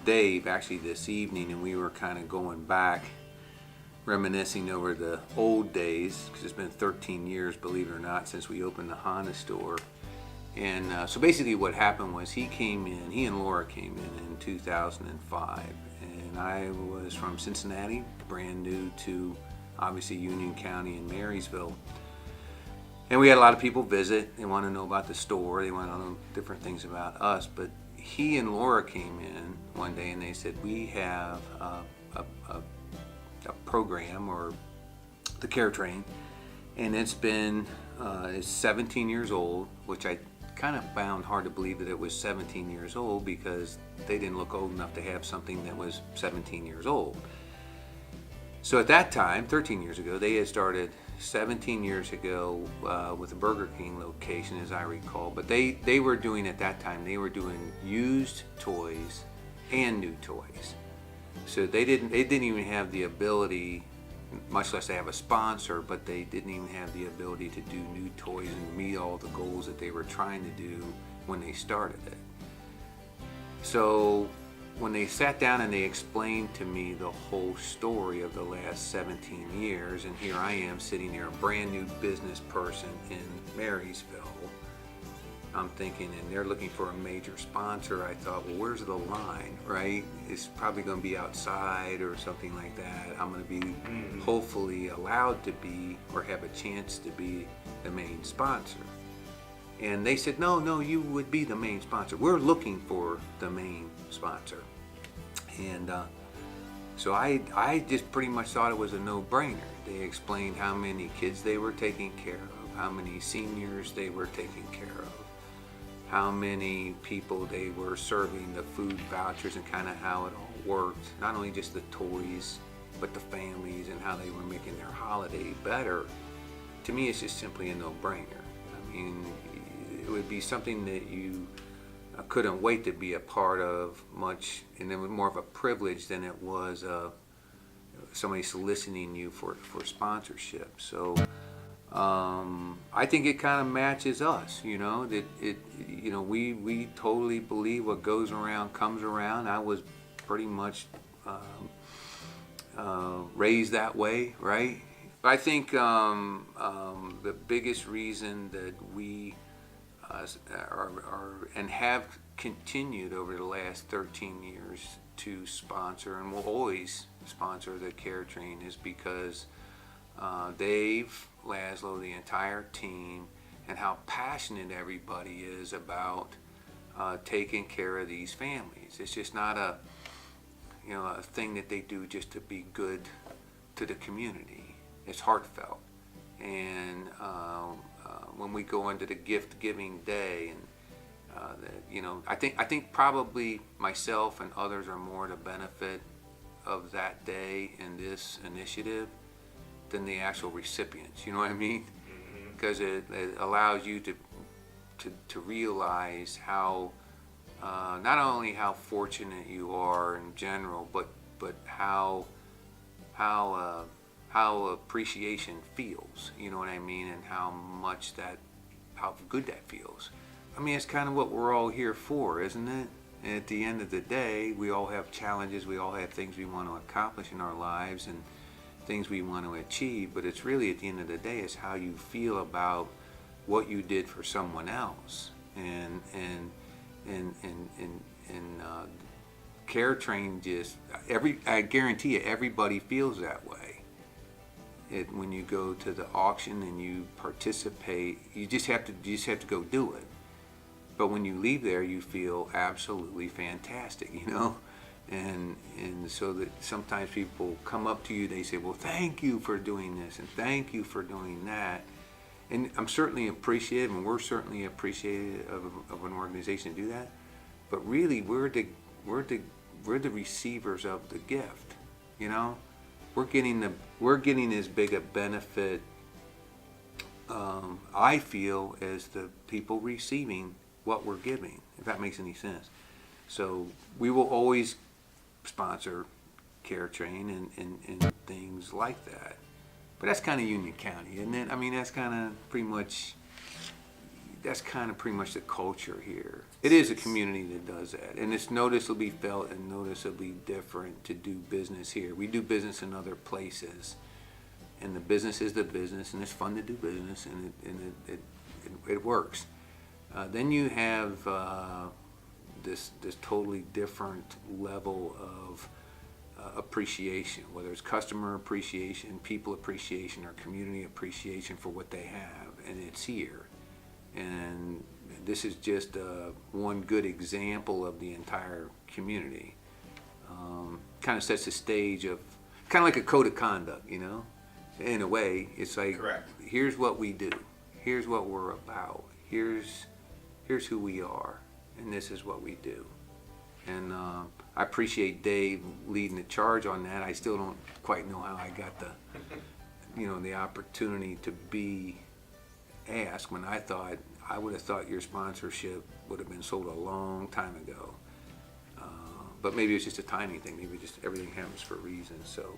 Dave actually this evening, and we were kind of going back, reminiscing over the old days, because it's been 13 years, believe it or not, since we opened the Honda store. And so basically what happened was he and Laura came in 2005, and I was from Cincinnati, brand new to obviously Union County and Marysville. And we had a lot of people visit. They want to know about the store. They want to know different things about us. But he and Laura came in one day and they said, we have a program, or the Care Train, and it's 17 years old, which I kind of found hard to believe that it was 17 years old, because they didn't look old enough to have something that was 17 years old. So at that time, 13 years ago, they had started 17 years ago with a Burger King location, as I recall. But they were doing, at that time, they were doing used toys and new toys. So they didn't even have the ability, much less they have a sponsor, but they didn't even have the ability to do new toys and meet all the goals that they were trying to do when they started it. So when they sat down and they explained to me the whole story of the last 17 years, and here I am sitting here, a brand new business person in Marysville, I'm thinking, and they're looking for a major sponsor. I thought, well, where's the line, right? It's probably going to be outside or something like that. I'm going to be hopefully allowed to be, or have a chance to be, the main sponsor. And they said, no, you would be the main sponsor. We're looking for the main sponsor. And so I just pretty much thought it was a no-brainer. They explained how many kids they were taking care of, how many seniors they were taking care of, how many people they were serving the food vouchers, and kind of how it all worked. Not only just the toys, but the families, and how they were making their holiday better. To me, it's just simply a no-brainer. I mean, it would be something that you couldn't wait to be a part of much, and it was more of a privilege than it was somebody soliciting you for sponsorship. So I think it kind of matches us, that we totally believe what goes around comes around. I was pretty much raised that way, right? I think the biggest reason that we are and have continued over the last 13 years to sponsor, and will always sponsor, the Care Train is because Dave, Laszlo, the entire team, and how passionate everybody is about taking care of these families. It's just not a thing that they do just to be good to the community. It's heartfelt. And when we go into the gift giving day, and I think probably myself and others are more to benefit of that day in this initiative than the actual recipients. You know what I mean? Because it allows you to realize how not only how fortunate you are in general, but how appreciation feels. You know what I mean? And how good that feels. I mean, it's kind of what we're all here for, isn't it? And at the end of the day, we all have challenges. We all have things we want to accomplish in our lives and things we want to achieve. But it's really, at the end of the day, it's how you feel about what you did for someone else. And Care Train I guarantee you, everybody feels that way. When you go to the auction and you participate, you just have to go do it. But when you leave there, you feel absolutely fantastic, and so that sometimes people come up to you, they say, well, thank you for doing this and thank you for doing that. And I'm certainly appreciative, and we're certainly appreciative of an organization to do that. But really, we're the receivers of the gift. We're getting as big a benefit, I feel, as the people receiving what we're giving, if that makes any sense. So we will always sponsor Care Train and things like that. But that's kind of Union County, isn't it? I mean, that's kind of pretty much that's kind of pretty much the culture here. It is a community that does that, and it's noticeably felt and noticeably different to do business here. We do business in other places, and the business is the business, and it's fun to do business, and it works. Then you have this totally different level of appreciation, whether it's customer appreciation, people appreciation, or community appreciation for what they have, and it's here. And this is just one good example of the entire community. Kind of sets the stage of, kind of like a code of conduct, you know? In a way, it's like, Correct. Here's what we do, here's what we're about, here's who we are, and this is what we do. And I appreciate Dave leading the charge on that. I still don't quite know how I got the opportunity to be asked, when I would have thought your sponsorship would have been sold a long time ago. But maybe it's just a timing thing. Maybe just everything happens for a reason. So